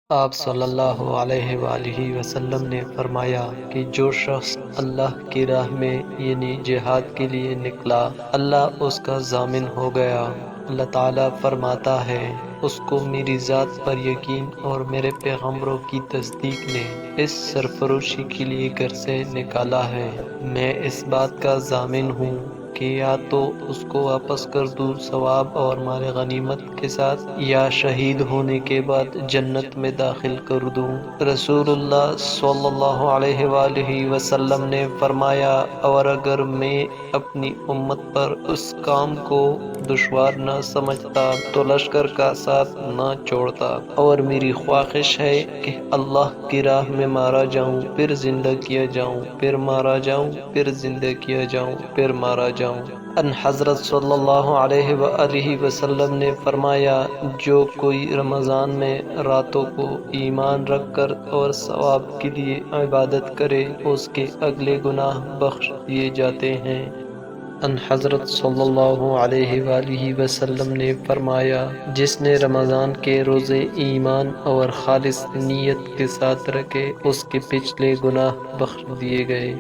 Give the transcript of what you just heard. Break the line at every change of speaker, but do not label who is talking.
آپ صلی اللہ علیہ وآلہ وسلم نے فرمایا کہ جو شخص اللہ کی راہ میں یعنی جہاد کے لیے نکلا، اللہ اس کا ضامن ہو گیا۔ اللہ تعالیٰ فرماتا ہے، اس کو میری ذات پر یقین اور میرے پیغمبروں کی تصدیق نے اس سرفروشی کے لیے گھر سے نکالا ہے۔ میں اس بات کا ضامن ہوں کہ یا تو اس کو واپس کر دوں ثواب اور مال غنیمت کے ساتھ، یا شہید ہونے کے بعد جنت میں داخل کر دوں۔ رسول اللہ صلی اللہ علیہ وآلہ وسلم نے فرمایا، اور اگر میں اپنی امت پر اس کام کو دشوار نہ سمجھتا تو لشکر کا ساتھ نہ چھوڑتا، اور میری خواہش ہے کہ اللہ کی راہ میں مارا جاؤں، پھر زندہ کیا جاؤں، پھر مارا جاؤں، پھر زندہ کیا جاؤں، پھر مارا جاؤں۔ ان حضرت صلی اللہ علیہ وآلہ وسلم نے فرمایا، جو کوئی رمضان میں راتوں کو ایمان رکھ کر اور ثواب کے لیے عبادت کرے، اس کے اگلے گناہ بخش دیے جاتے ہیں۔ ان حضرت صلی اللہ علیہ وآلہ وسلم نے فرمایا، جس نے رمضان کے روزے ایمان اور خالص نیت کے ساتھ رکھے، اس کے پچھلے گناہ بخش دیے گئے۔